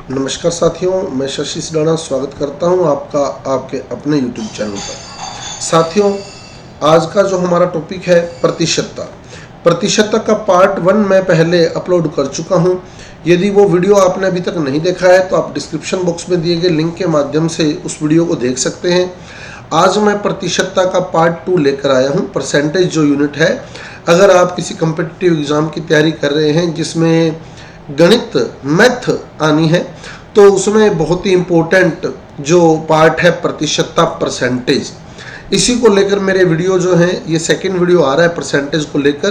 नमस्कार साथियों, मैं शशि सिडाना स्वागत करता हूं आपका आपके अपने YouTube चैनल पर। साथियों, आज का जो हमारा टॉपिक है प्रतिशतता। प्रतिशतता का पार्ट 1 मैं पहले अपलोड कर चुका हूं। यदि वो वीडियो आपने अभी तक नहीं देखा है तो आप डिस्क्रिप्शन बॉक्स में दिए गए लिंक के माध्यम से उस वीडियो को देख सकते हैं। आज मैं प्रतिशतता का पार्ट 2 लेकर आया हूँ। परसेंटेज जो यूनिट है, अगर आप किसी कम्पिटिटिव एग्ज़ाम की तैयारी कर रहे हैं जिसमें गणित मैथ आनी है तो उसमें बहुत ही इम्पोर्टेंट जो पार्ट है प्रतिशतता, परसेंटेज, इसी को लेकर मेरे वीडियो जो है, ये सेकंड वीडियो आ रहा है परसेंटेज को लेकर।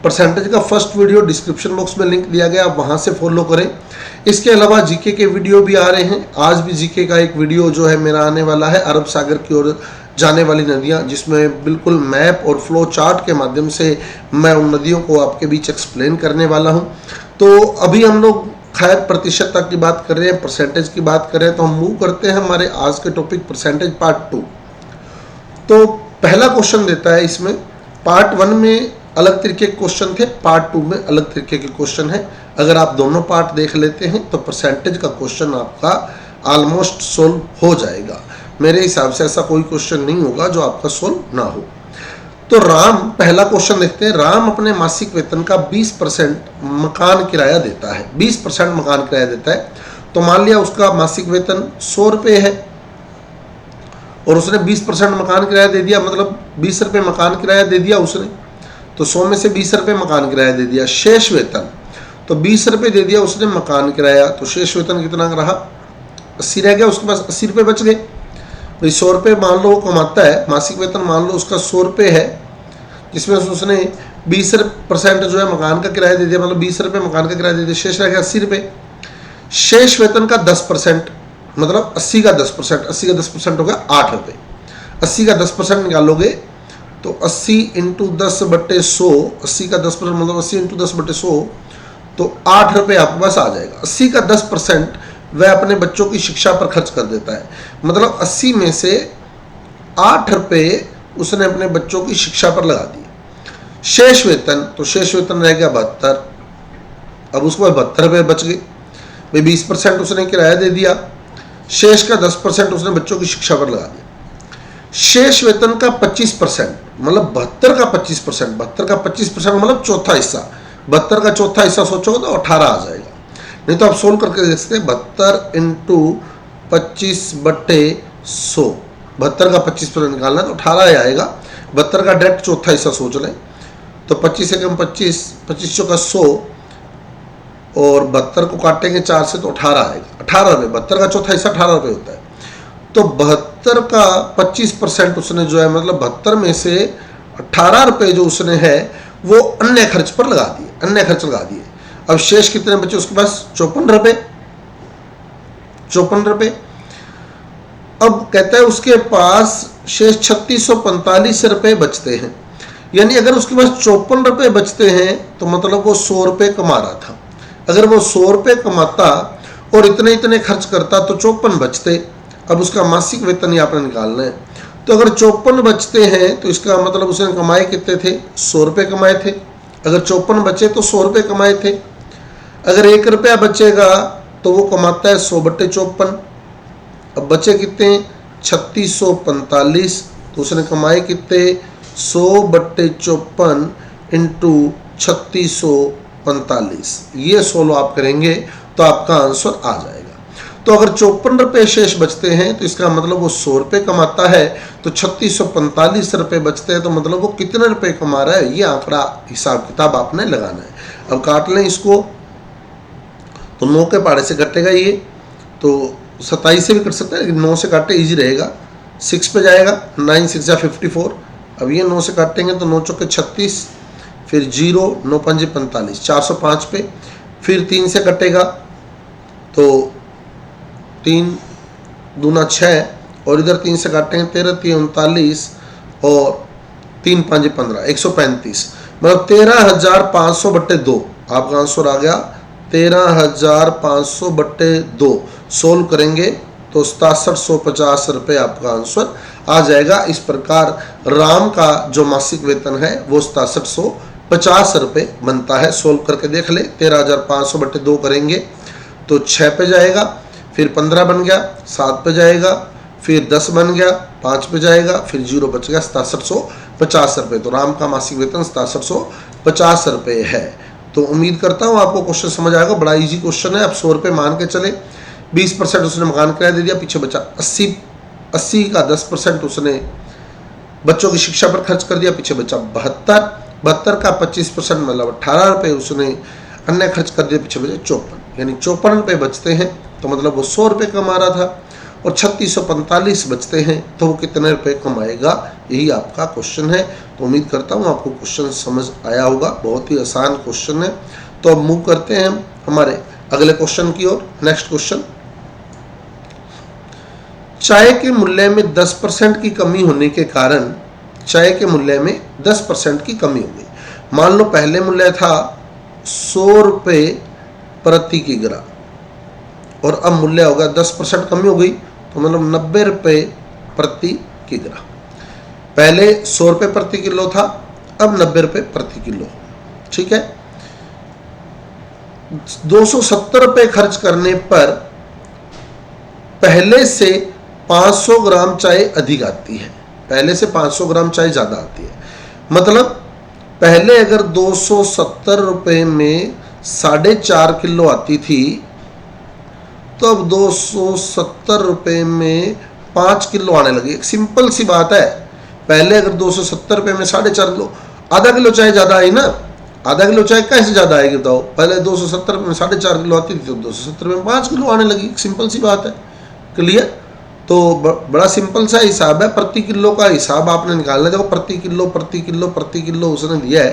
परसेंटेज का फर्स्ट वीडियो डिस्क्रिप्शन बॉक्स में लिंक दिया गया, आप वहाँ से फॉलो करें। इसके अलावा जीके के वीडियो भी आ रहे हैं। आज भी जीके का एक वीडियो जो है मेरा आने वाला है, अरब सागर की ओर जाने वाली नदियाँ, जिसमें बिल्कुल मैप और फ्लो चार्ट के माध्यम से मैं उन नदियों को आपके बीच एक्सप्लेन करने वाला हूँ। तो अभी हम लोग खैर प्रतिशतता की बात कर रहे हैं, परसेंटेज की बात कर रहे हैं, तो हम मूव करते हैं हमारे आज के टॉपिक परसेंटेज पार्ट 2। तो पहला क्वेश्चन देता है इसमें। पार्ट 1 में अलग तरीके के क्वेश्चन थे, पार्ट 2 में अलग तरीके के क्वेश्चन है। अगर आप दोनों पार्ट देख लेते हैं तो परसेंटेज का क्वेश्चन आपका ऑलमोस्ट सोल्व हो जाएगा। मेरे हिसाब से ऐसा कोई क्वेश्चन नहीं होगा जो आपका सोल्व ना हो। तो राम, पहला क्वेश्चन देखते हैं। राम अपने मासिक वेतन का 20% मकान किराया देता है। 20% मकान किराया देता है। तो मान लिया उसका मासिक वेतन 100 रुपये है और उसने 20% मकान किराया दे दिया, मतलब 20 रुपये मकान किराया दे दिया उसने। तो 100 में से 20 रुपये मकान किराया दे दिया। शेष वेतन, तो 20 रुपये दे दिया उसने मकान किराया, तो शेष वेतन कितना रहा? 80 रह गया, उसके पास 80 रुपये बच गए। भाई 100 रुपये मान लो वो कमाता है, मासिक वेतन मान लो उसका 100 रुपये है, जिसमें उसने 20% जो है मकान का किराया दे दिया, मतलब 20 रुपये मकान का किराया दे दिया, शेष रह गया 80 रुपये। शेष वेतन का 10%, मतलब 80 का 10%, 80 का 10% हो गया 8 रुपये। 80 का 10% निकालोगे तो 80 इंटू 10/100, 80 का 10% मतलब 80 इंटू 10/100, तो 8 रुपये आपके पास आ जाएगा। 80 का 10% वह अपने बच्चों की शिक्षा पर खर्च कर देता है, मतलब 80 में से 8 रुपये उसने अपने बच्चों की शिक्षा पर लगा दिए। शेष वेतन, तो शेष वेतन रह गया 72। अब उसके बाद 72 रुपये बच गए। भाई 20% उसने किराया दे दिया, शेष का 10% उसने बच्चों की शिक्षा पर लगा दिया। शेष वेतन का 25%, मतलब 72 का 25%, 72 का 25% मतलब चौथा हिस्सा। 72 का चौथा हिस्सा सोचोगे तो 18 आ जाएगा। नहीं तो आप सोल्व करके देख सकते हैं। 72 इंटू 25/100, 72 का 25% निकालना है तो 18 आएगा। 72 का डायरेक्ट चौथा हिस्सा सोच लें तो 25 एकम 25, 25 चौका 100 और 72 को काटेंगे 4 से तो 18 आएगा। 18 रुपये, 72 का चौथा हिस्सा 18 रुपये होता है। तो 72 का 25% उसने जो है, मतलब 72 में से 18 रुपये जो उसने है वो अन्य खर्च पर लगा दिए, अन्य खर्च लगा दिए। अब शेष कितने बचे उसके पास? 54 रुपये, 54 रुपये। अब कहता है उसके पास शेष 3645 रुपये बचते हैं। यानी अगर उसके पास 54 रुपये बचते हैं तो मतलब वो 100 रुपये कमा रहा था। अगर वो 100 रुपये कमाता और इतने इतने खर्च करता तो 54 बचते। अब उसका मासिक वेतन ही आपने निकालना है। तो अगर 54 बचते हैं तो इसका मतलब उसने कमाए कितने थे? 100 रुपये कमाए थे। अगर 54 बचे तो 100 रुपये कमाए थे। अगर 1 रुपया बचेगा तो वो कमाता है 100/54। अब बचे कितने? 3645। तो उसने कमाए कितने? 100/54 इंटू 3645। ये सोल्व आप करेंगे तो आपका आंसर आ जाएगा। तो अगर 54 रुपये शेष बचते हैं तो इसका मतलब वो 100 रुपये कमाता है, तो 3645 रुपये बचते हैं तो मतलब वो कितने रुपये कमा रहा है, ये आंकड़ा हिसाब किताब आपने लगाना है। अब काट लें इसको तो 9 के पहाड़े से कटेगा ये, तो 27 से भी कट सकता है लेकिन 9 से काटे इजी रहेगा। 6 पे जाएगा, 9 6 जा 54। अब ये 9 से काटेंगे तो 9 चौके 36, फिर 0, 9 पंजे 45, 405 पे। फिर 3 से कटेगा तो 3 दूना 6 और इधर 3 से काटेंगे 13 3 39 और 3 5 15, 135, मतलब 13,500/2 आपका आंसर आ गया। 13,500/2 सोल्व करेंगे तो 6750 रुपये आपका आंसर आ जाएगा। इस प्रकार राम का जो मासिक वेतन है वो 6750 रुपये बनता है। सोल्व करके देख ले। 13,500/2 करेंगे तो 6 पे जाएगा। फिर 15 बन गया, 7 पे जाएगा, फिर 10 बन गया, 5 पे जाएगा, फिर 0 बच गया, 6750 रुपये। तो राम का मासिक वेतन 6750 रुपये है। तो उम्मीद करता हूँ आपको क्वेश्चन समझ आएगा। बड़ा इजी क्वेश्चन है। अब 100 रुपये मान के चले, 20% उसने मकान किराया दे दिया, पीछे बचा 80 का 10% उसने बच्चों की शिक्षा पर खर्च कर दिया, पीछे बचा 72 का 25% मतलब 18 रुपये उसने अन्य खर्च कर दिया, पीछे बचे 54, यानी 54 रुपये बचते हैं। तो मतलब वो 100 रुपये कमा रहा था और 3645 बचते हैं, तो वो कितने रुपए कमाएगा, यही आपका क्वेश्चन है। तो उम्मीद करता हूँ आपको क्वेश्चन समझ आया होगा। बहुत ही आसान क्वेश्चन है। तो अब मूव करते हैं हम हमारे अगले क्वेश्चन की ओर। नेक्स्ट क्वेश्चन, चाय के मूल्य में 10% की कमी होने के कारण चाय के मूल्य में 10% की कमी हो गई। मान लो पहले मूल्य था 100 रुपये प्रति किग्रा और अब मूल्य होगा 10% कमी हो गई, तो मतलब 90 रुपये प्रति किग्रा। पहले 100 रुपये प्रति किलो था, अब 90 रुपये प्रति किलो। ठीक है। 270 रुपये खर्च करने पर पहले से 500 ग्राम चाय अधिक आती है, पहले से 500 ग्राम चाय ज़्यादा आती है। मतलब पहले अगर 270 रुपये में 4.5 किलो आती थी, तो अब 270 रुपये में 5 किलो आने लगी। एक सिंपल सी बात है। पहले अगर 270 रुपये में 4.5 किलो, आधा किलो चाय ज़्यादा आई ना। आधा किलो चाय कैसे ज़्यादा आएगी बताओ? पहले 270 रुपये में 4.5 किलो आती थी, तो 270 रुपये में 5 किलो आने लगी। सिंपल सी बात है। क्लियर? तो बड़ा सिंपल सा हिसाब है। प्रति किलो का हिसाब आपने निकालना। देखो प्रति किलो प्रति किलो प्रति किलो उसने दिया है,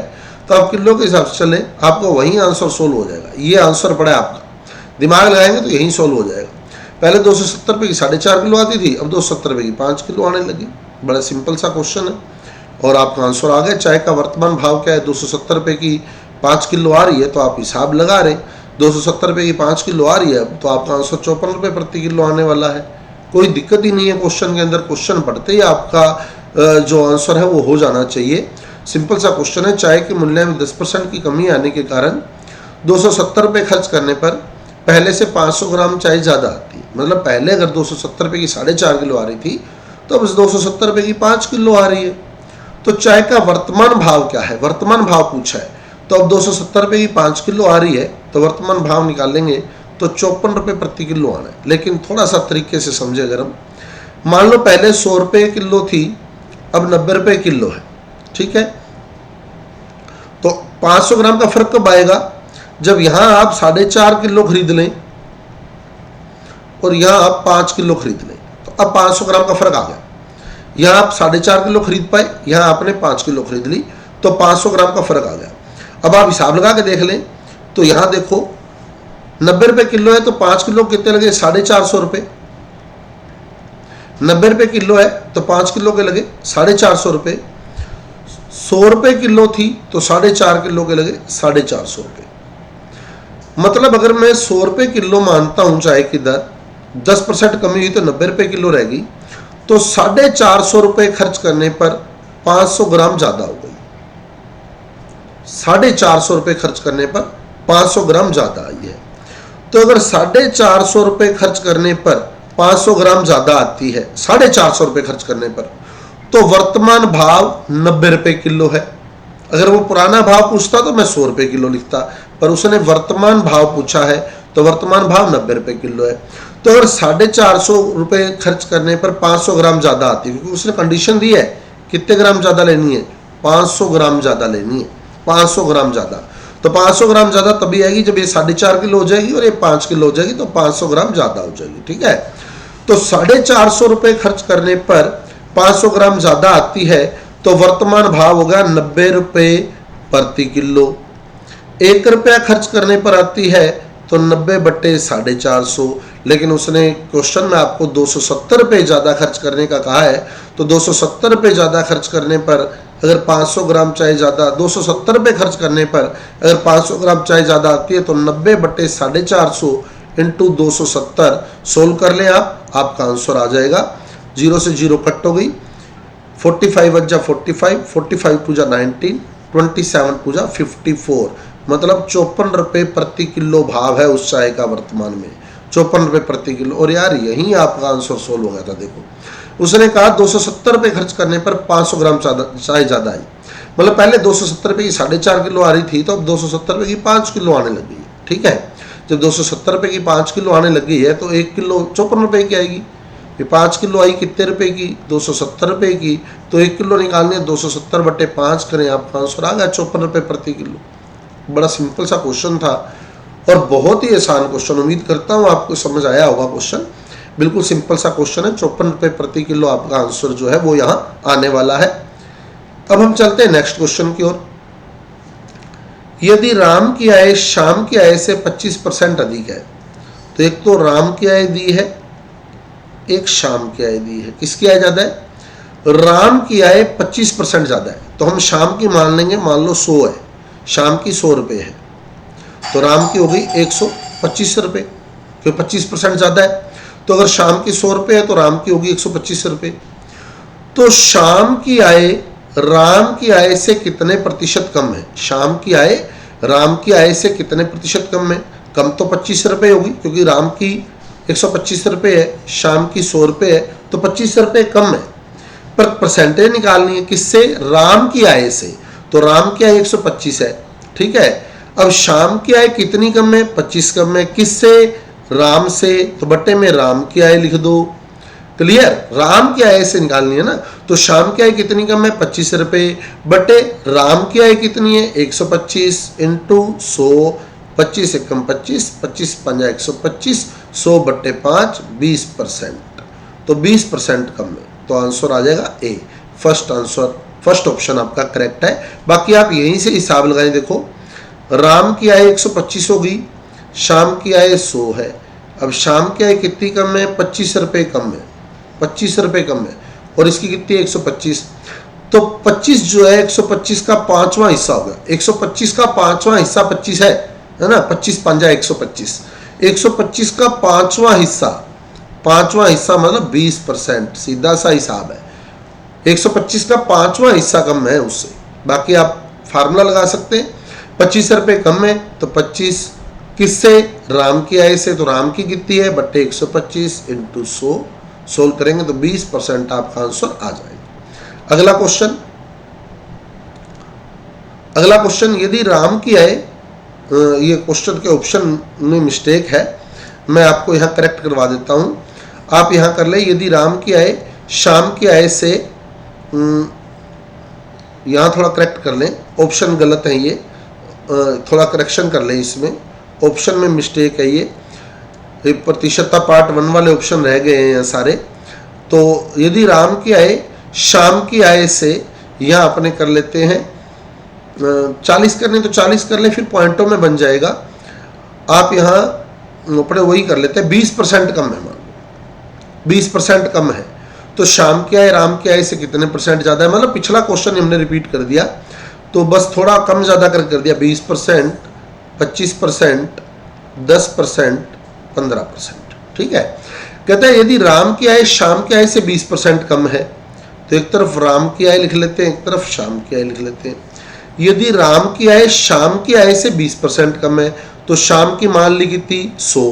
तो आप किलो के हिसाब से चले, आपको वही आंसर सोल्व हो जाएगा। ये आंसर पड़ा है आपका, दिमाग लगाएंगे तो यही सोल्व हो जाएगा। पहले 270 रुपये की 4.5 किलो आती थी, अब 270 रुपये की 5 किलो आने लगी। बड़ा सिंपल सा क्वेश्चन है और आपका आंसर आ गया। चाय का वर्तमान भाव क्या है? 270 रुपये की 5 किलो आ रही है, तो आप हिसाब लगा रहे। 270 रुपये की 5 किलो आ रही है, तो आपका आंसर 54 रुपये प्रति किलो आने वाला है। कोई दिक्कत ही नहीं है क्वेश्चन के अंदर। क्वेश्चन पढ़ते ही आपका जो आंसर है वो हो जाना चाहिए। सिंपल सा क्वेश्चन है। चाय के मूल्य में 10% की कमी आने के कारण 270 रुपये खर्च करने पर पहले से 500 ग्राम चाय ज़्यादा आती है। मतलब पहले अगर 270 रुपये की 4.5 किलो आ रही थी, तो अब 270 रुपये की 5 किलो आ रही है। तो चाय का वर्तमान भाव क्या है? वर्तमान भाव पूछा है। तो अब 270 रुपये की 5 किलो आ रही है, तो वर्तमान भाव निकालेंगे तो 54 रुपये प्रति किलो आना है। लेकिन थोड़ा सा तरीके से समझे अगर हम, मान लो पहले 100 रुपये किलो थी, अब 90 रुपये किलो है। ठीक है। तो 500 ग्राम का फर्क कब आएगा? जब यहां आप 4.5 किलो खरीद लें और यहां आप 5 किलो खरीद लें, तो अब 500 ग्राम का फर्क आ गया। यहां आप 4.5 किलो खरीद पाए, यहां आपने 5 किलो खरीद ली, तो 500 ग्राम का फर्क आ गया। अब आप हिसाब लगा के देख लें, तो यहां देखो 90 रुपये किलो है, तो 5 किलो कितने लगे? 450 रुपये। 90 रुपये किलो है, तो 5 किलो के लगे 450 रुपये। 100 रुपये किलो थी, तो 4.5 किलो के लगे 450 रुपये। मतलब अगर मैं 100 रुपये किलो मानता हूं चाय की दर, 10% कमी हुई तो 90 रुपये किलो रहेगी, तो 450 रुपये खर्च करने पर 500 ग्राम ज़्यादा हो गई। 450 रुपये खर्च करने पर 500 ग्राम ज़्यादा आई है। तो अगर 450 रुपये खर्च करने पर 500 ग्राम ज़्यादा आती है, 450 रुपये खर्च करने पर, तो वर्तमान भाव 90 रुपये किलो है। अगर वो पुराना भाव पूछता तो मैं 100 रुपये किलो लिखता, पर उसने वर्तमान भाव पूछा है, तो वर्तमान भाव 90 रुपये किलो है। तो अगर 450 रुपये खर्च करने पर 500 ग्राम ज़्यादा आती है, क्योंकि उसने कंडीशन दी है कितने ग्राम ज़्यादा लेनी है? 500 ग्राम ज़्यादा लेनी है। 500 ग्राम ज़्यादा, तो 500 ग्राम ज़्यादा तभी आएगी जब ये 4.5 किलो हो जाएगी और ये 5 किलो हो जाएगी, तो 500 ग्राम ज़्यादा हो जाएगी। ठीक है। तो 450 रुपये खर्च करने पर 500 ग्राम ज़्यादा आती है, तो वर्तमान भाव होगा 90 रुपये प्रति किलो। 1 रुपया खर्च करने पर आती है तो 90 बटे 450, लेकिन उसने क्वेश्चन में आपको 270 रुपये ज़्यादा खर्च करने का कहा है, तो 270 रुपये ज़्यादा खर्च करने पर अगर 500 ग्राम चाय ज़्यादा, 270 रुपये खर्च करने पर अगर 500 ग्राम चाय ज़्यादा आती है, तो 90 बटे 450 इंटू 270 सोल्व कर लें आप, आपका आंसर आ जाएगा। 0 से 0 कट हो गई, 45 बच जा 45, 45 टू जा 19, 27 टू जा 54, मतलब 54 रुपये प्रति किलो भाव है उस चाय का वर्तमान में। ₹54 प्रति किलो। और यार यही आपका आंसर सोल्व हो गया था। देखो उसने कहा 270 रुपये खर्च करने पर 500 ग्राम चाय ज़्यादा आई। मतलब पहले 270 रुपये की 4.5 किलो आ रही थी, तो अब 270 रुपये की 5 किलो आने लग गई। ठीक है, जब 270 रुपये की 5 किलो आने लग गई है तो 1 किलो 54 रुपये की आएगी। ये 5 किलो आई कितने रुपए की? 270 रुपये की। तो 1 किलो निकालनी है, 270/5 करें, आपका आंसर आ गया 54 रुपये प्रति किलो। बड़ा सिंपल सा क्वेश्चन था और बहुत ही आसान क्वेश्चन। उम्मीद करता हूँ आपको समझ आया होगा क्वेश्चन। बिल्कुल सिंपल सा क्वेश्चन है। 54 रुपये प्रति किलो आपका आंसर जो है वो यहाँ आने वाला है। अब हम चलते हैं नेक्स्ट क्वेश्चन की ओर। यदि राम की आय श्याम की आय से 25% अधिक है, तो एक तो राम की आय दी है, एक श्याम की आय दी है। किसकी आय ज्यादा है? राम की आय 25% ज्यादा है, तो हम श्याम की मान लेंगे। मान लो 100 है, श्याम की 100 रुपये है, तो राम की हो गई 125 रुपये, क्योंकि 25% ज्यादा है। तो अगर श्याम की 100 रुपये है तो राम की होगी 125 रुपये। तो श्याम की आय राम की आय से कितने प्रतिशत कम है? श्याम की आय राम की आय से कितने प्रतिशत कम है? कम तो 25 रुपये होगी, क्योंकि राम की 125 रुपये है, श्याम की 100 रुपये है, तो 25 रुपये कम है। पर परसेंटेज निकालनी है किससे? राम की आय से। तो राम की आय 125 है, ठीक है। अब श्याम की आय कितनी कम है? 25 कम है। किससे? राम से। तो बट्टे में राम की आय लिख दो। क्लियर? राम की आय से निकालनी है ना। तो श्याम की आय कितनी कम है? 25 रुपये, बटे राम की आय कितनी है? 125 इंटू 100, 25 एकम 25, 25 पंजा 125, 100/5, 20%। तो 20% कम है, तो आंसर आ जाएगा ए। फर्स्ट आंसर, फर्स्ट ऑप्शन आपका करेक्ट है। बाकी आप यहीं से हिसाब लगाएं। देखो राम की आय 125 होगी, श्याम की आय 100 है। अब श्याम की आय कितनी कम है? 25 रुपये कम है, 25 रुपये कम है, और इसकी कितनी है? 125। तो 25 जो है 125 का 5वां हिस्सा हो गया। 125 का 5वां हिस्सा 25 है ना। 25 पंजा 125, 125 का 5वां हिस्सा, 5वां हिस्सा मतलब 20%। सीधा सा हिसाब है। 125 का 5वां हिस्सा कम है उससे। बाकी आप फार्मूला लगा सकते हैं। 25 रुपये कम है, तो 25 किससे? राम की आय से। तो राम की कितनी है? बट्टे 125 इंटू 100, सोल्व करेंगे तो 20% आपका आंसर आ जाएगा। अगला क्वेश्चन, अगला क्वेश्चन, यदि राम की आय, ये क्वेश्चन के ऑप्शन में मिस्टेक है, मैं आपको यहाँ करेक्ट करवा देता हूँ। आप यहाँ कर ले, यदि राम की आय श्याम की आय से, यहाँ थोड़ा करेक्ट कर लें, ऑप्शन गलत है ये, थोड़ा करेक्शन कर लें इसमें, ऑप्शन में मिस्टेक है ये। प्रतिशतता पार्ट 1 वाले ऑप्शन रह गए हैं सारे। तो यदि राम की आय श्याम की आय से, यहाँ अपने कर लेते हैं 40 करने, तो 40 कर लें, फिर पॉइंटों में बन जाएगा। आप यहाँ अपने वही कर लेते हैं, 20% कम है, मान लो 20% कम है। तो श्याम की आय राम की आय से कितने % ज़्यादा है? मतलब पिछला क्वेश्चन हमने रिपीट कर दिया, तो बस थोड़ा कम ज़्यादा कर दिया। 20%, 25%, 10%, 15%। ठीक है। कहता है यदि राम की आय श्याम की आय से 20% कम है, तो एक तरफ राम की आय लिख लेते हैं, एक तरफ श्याम की आय लिख लेते हैं। यदि राम की आय श्याम की आय से 20% कम है, तो श्याम की मान ली कितनी? 100,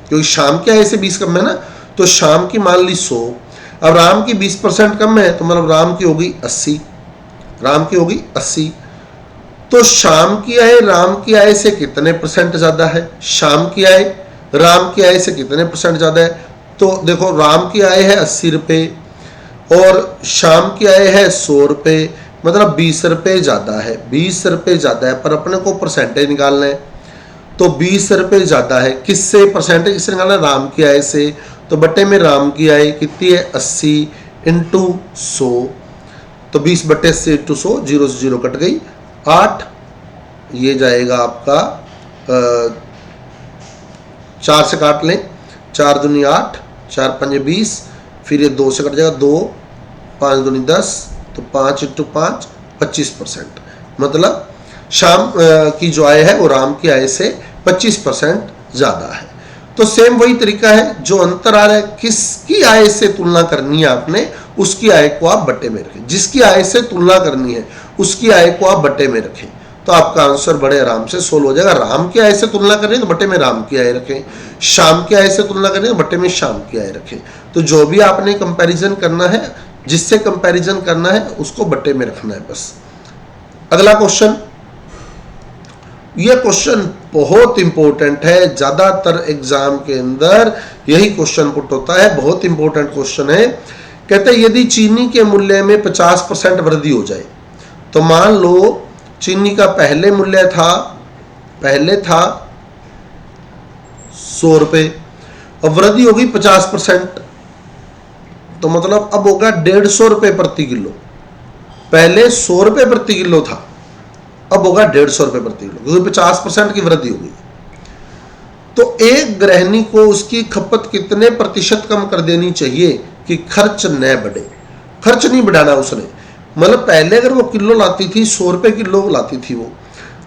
क्योंकि श्याम की आय से 20 कम है ना, तो श्याम की मान ली 100। अब राम की 20% कम है, तो मतलब राम की होगी 80, राम की होगी 80। तो श्याम की आय राम की आय से कितने % ज्यादा है? श्याम की आय राम की आय से कितने % ज्यादा है? तो देखो राम की आय है 80 रुपये और श्याम की आय है 100 रुपये, मतलब 20 रुपये ज़्यादा है। 20 रुपये ज़्यादा है, पर अपने को परसेंटेज निकालना है, तो 20 रुपये ज़्यादा है। किससे परसेंटेज किससे निकालना है? राम की आय से। तो बट्टे में राम की आय कितनी है? 80 इंटू 100, तो 20/80 इंटू 100, 0 से 0 कट गई, 8। ये जाएगा आपका 4 से काट लें, 4 दूनी 8, 4 पंजे 20, फिर ये 2 से कट जाएगा 2, 5 दूनी 10, तो 5 इंटू 5, 25%। मतलब श्याम की जो आय है वो राम की आय से 25% ज़्यादा है। तो सेम वही तरीका है, जो अंतर आ रहा है किसकी आय से तुलना करनी है आपने, उसकी आय को आप बट्टे में रखें। जिसकी आय से तुलना करनी है उसकी आय को आप बट्टे में रखें। तो आपका आंसर बड़े आराम से सोल्व हो जाएगा। राम की आय से तुलना करें तो बटे में राम की आय रखें, शाम की आय से तुलना करें तो बटे में शाम की आय रखें। तो जो भी आपने कंपैरिजन करना है, जिससे कंपैरिजन करना है उसको बटे में रखना है बस। अगला क्वेश्चन, यह क्वेश्चन बहुत इंपॉर्टेंट है, ज्यादातर एग्जाम के अंदर यही क्वेश्चन पुट होता है, बहुत इंपॉर्टेंट क्वेश्चन है। कहते हैं यदि चीनी के मूल्य में 50% वृद्धि हो जाए, तो मान लो चीनी का पहले मूल्य था, पहले था 100 रुपये, अब वृद्धि होगी 50%, तो मतलब अब होगा 150 रुपये प्रति किलो। पहले 100 रुपये प्रति किलो था, अब होगा 150 रुपये प्रति किलो, क्योंकि 50% की वृद्धि होगी। तो एक गृहिणी को उसकी खपत कितने प्रतिशत कम कर देनी चाहिए कि खर्च न बढ़े? खर्च नहीं बढ़ाना उसने, मतलब पहले अगर वो किलो लाती थी 100 रुपये किलो लाती थी वो,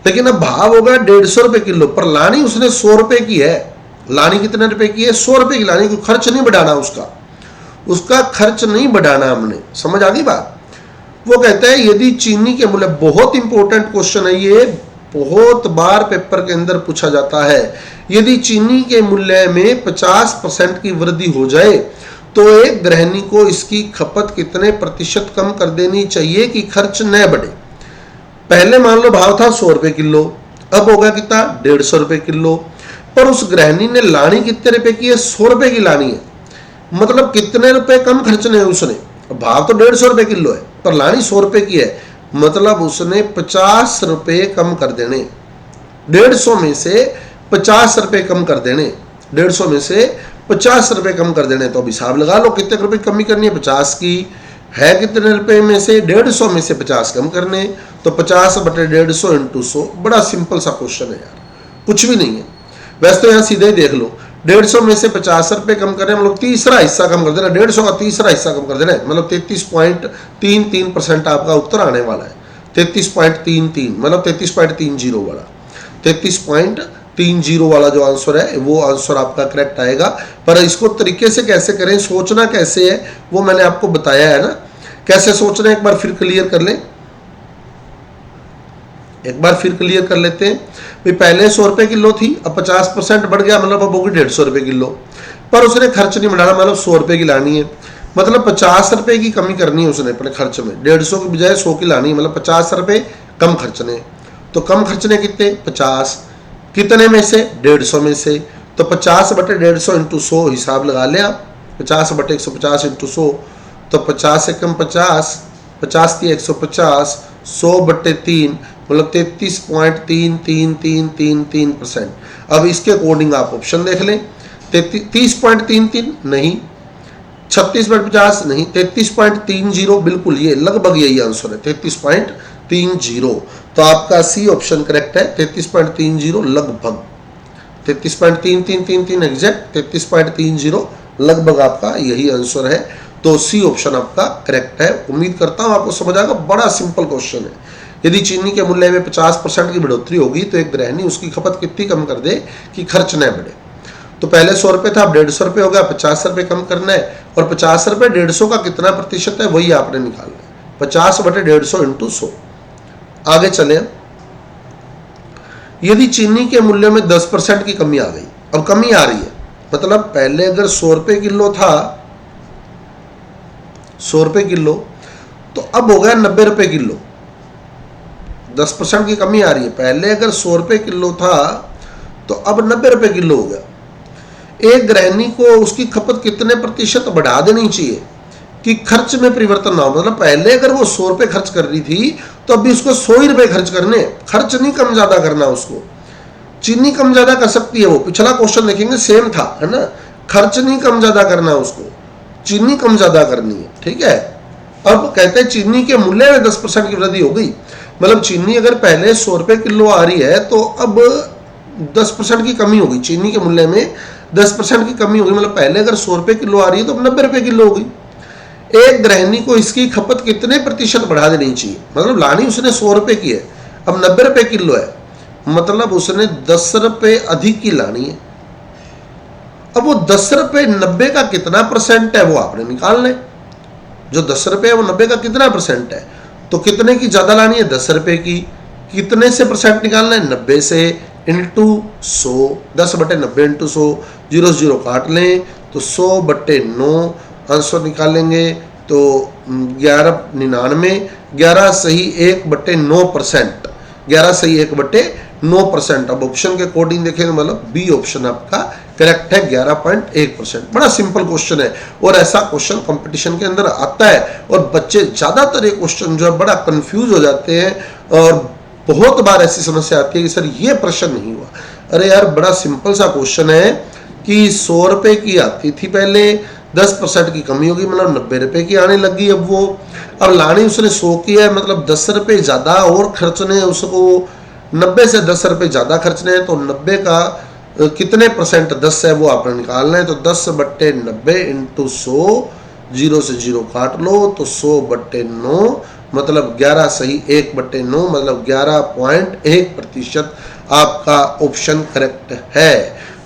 लेकिन अब भाव होगा 150 रुपये किलो, पर लानी उसने 100 रुपये की है। लानी कितने रुपए की है? 100 रुपये की लानी, क्योंकि खर्च नहीं बढ़ाना उसका खर्च नहीं बढ़ाना हमने। समझ आ गई बात? वो कहता है यदि चीनी के मूल्य, बहुत इंपॉर्टेंट क्वेश्चन है ये, बहुत बार पेपर के अंदर पूछा जाता है, यदि चीनी के मूल्य में 50% की वृद्धि हो जाए तो एक गृहिणी को इसकी खपत कितने प्रतिशत कम कर देनी चाहिए कि खर्च न बढ़े? पहले मान लो भाव था 100 रुपये किलो, अब होगा कितना? 150 रुपये किलो, पर उस गृहिणी ने लानी कितने रुपए की है? 100 रुपये की लानी है, मतलब कितने रुपए कम खर्चने हैं उसने? भाव तो 150 रुपये किलो है, पर लानी 100 रुपये की है, मतलब उसने 50 रुपये कम कर देने। 150 में से 50 रुपये कम कर देने, 150 में से 50 रुपये कम कर देने। तो अब हिसाब लगा लो कितने रुपए कमी करनी है? 50 की है, कितने रुपए में से? 150 में से 50 कम करने, तो 50 बटे 150 इंटू 100। बड़ा सिंपल सा क्वेश्चन है यार, कुछ भी नहीं है। वैसे तो यहाँ सीधे ही देख लो, 150 में से 50 रुपये कम करें, मतलब तीसरा हिस्सा कम कर देना, 150 का तीसरा हिस्सा कम कर देना, मतलब 33.33% आपका उत्तर आने वाला है। 33.33 मतलब 33.30 वाला, 33.30 वाला जो आंसर है वो आंसर आपका करेक्ट आएगा। पर इसको तरीके से कैसे करें, सोचना कैसे है, वो मैंने आपको बताया है ना, कैसे सोचना है एक बार फिर क्लियर कर लें, एक बार फिर क्लियर कर लेते हैं। भाई पहले 100 रुपये किलो थी, अब 50% बढ़ गया, मतलब अब होगी 150 रुपये किलो, पर उसने खर्च नहीं बढ़ाना, मतलब 100 रुपये की लानी है, मतलब 50 रुपये की कमी करनी है उसने अपने खर्च में। 150 की बजाय 100 की लानी है, मतलब 50 रुपये कम खर्चने। तो कम खर्चने कितने? 50। कितने में से? 150 में से। तो 50 बटे 150 इंटू 100 हिसाब लगा लें आप, 50 बटे 150 इंटू 100, तो 50 से कम 50, 50 थी 150, 100 बटे 3 मतलब 33.3333%। अब इसके अकॉर्डिंग आप ऑप्शन देख लें, 30.33 नहीं, 36/50 नहीं, 33.30 बिल्कुल, ये लगभग यही आंसर है 33.30। तो आपका सी ऑप्शन करेक्ट है, 33.30 लगभग, 33.3333 एग्जैक्ट 33.30 लगभग आपका यही आंसर है। तो सी ऑप्शन आपका करेक्ट है। उम्मीद करता हूं आपको समझ आएगा, बड़ा सिंपल क्वेश्चन है। यदि चीनी के मूल्य में 50% की बढ़ोतरी होगी तो एक गृहिणी उसकी खपत कितनी कम कर दे कि खर्च न बढ़े? तो पहले 100 रुपये था, अब 150 रुपये हो गया, 50 रुपये कम करना है, और 50 रुपये 150 का कितना प्रतिशत है वही आपने निकालना है, 50 बटे 150 इंटू 100। आगे चले, यदि चीनी के मूल्य में 10% की कमी आ गई, अब कमी आ रही है, मतलब पहले अगर 100 रुपये किलो था, 100 रुपये किलो, तो अब हो गया 90 रुपये किलो, 10% की कमी आ रही है। पहले अगर 100 रुपये किलो था तो अब 90 रुपये किलो हो गया। एक गृहिणी को उसकी खपत कितने प्रतिशत बढ़ा देनी चाहिए कि खर्च में परिवर्तन ना हो? मतलब पहले अगर वो 100 रुपये खर्च कर रही थी तो अभी उसको 100 ही रुपये खर्च करने, खर्च नहीं कम ज्यादा करना उसको। चीनी कम ज्यादा कर सकती है वो, पिछला क्वेश्चन देखेंगे सेम था, है ना, खर्च नहीं कम ज्यादा करना उसको, चीनी कम ज्यादा करनी है, ठीक है। अब कहते हैं चीनी के मूल्य में 10% की वृद्धि हो गई, मतलब चीनी अगर पहले 100 रुपये किलो आ रही है तो अब 10% की कमी होगी, चीनी के मूल्य में 10% की कमी होगी, मतलब पहले अगर 100 रुपये किलो आ रही है तो अब 90 रुपये किलो होगी। एक गृहिणी को इसकी खपत कितने प्रतिशत बढ़ा देनी चाहिए? मतलब लानी उसने 100 रुपये की है, अब 90 रुपये किलो है, मतलब उसने 10 रुपये अधिक की लानी है। अब वो 10 रुपये 90 का कितना परसेंट है वो आपने निकालना है। जो 10 रुपये है वो 90 का कितना परसेंट है, तो कितने की ज्यादा लानी है? 10 रुपये की, कितने से परसेंट निकालना है, 90 से इंटू 100, 10/90 इंटू 100, 0 से 0 काट लें तो 100/9 आंसर निकालेंगे तो 1199, 11 सही 1/9%, 11 सही 1/9%। अब ऑप्शन के अकॉर्डिंग देखें तो मतलब बी ऑप्शन आपका करेक्ट है, 11.1%। बड़ा सिंपल क्वेश्चन है और ऐसा क्वेश्चन कंपटीशन के अंदर आता है और बच्चे ज़्यादातर ये क्वेश्चन जो है बड़ा कंफ्यूज हो जाते हैं और बहुत बार ऐसी समस्या आती है कि सर ये प्रश्न नहीं हुआ। अरे यार बड़ा सिंपल सा क्वेश्चन है कि 100 रुपये की आती थी पहले, 10% की कमी होगी मतलब 90 रुपये की आने लगी। अब लानी उसने 100 की है मतलब 10 रुपये ज़्यादा और खर्चने उसको, 90 से 10 रुपये ज़्यादा खर्चने हैं तो 90 का कितने परसेंट 10 है वो आपने निकालना है। तो 10/90 इंटू 100, 0 से 0 काट लो तो 100/9 मतलब 11 सही 1/9 मतलब 11.1% आपका ऑप्शन करेक्ट है।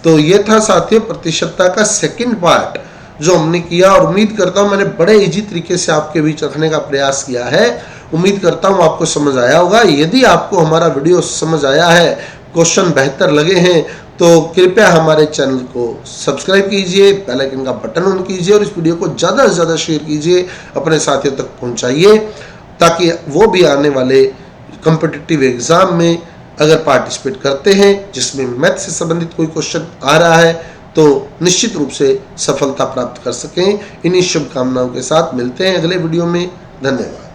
तो ये था साथियों प्रतिशतता का सेकंड पार्ट जो हमने किया और उम्मीद करता हूँ मैंने बड़े इजी तरीके से आपके बीच रखने का प्रयास किया है। उम्मीद करता हूँ आपको समझ आया होगा। यदि आपको हमारा वीडियो समझ आया है, क्वेश्चन बेहतर लगे हैं तो कृपया हमारे चैनल को सब्सक्राइब कीजिए, बेल आइकन का बटन ऑन कीजिए और इस वीडियो को ज़्यादा से ज़्यादा शेयर कीजिए, अपने साथियों तक पहुँचाइए ताकि वो भी आने वाले कॉम्पिटिटिव एग्ज़ाम में अगर पार्टिसिपेट करते हैं जिसमें मैथ से संबंधित कोई क्वेश्चन आ रहा है तो निश्चित रूप से सफलता प्राप्त कर सकें। इन्हीं शुभकामनाओं के साथ मिलते हैं अगले वीडियो में। धन्यवाद।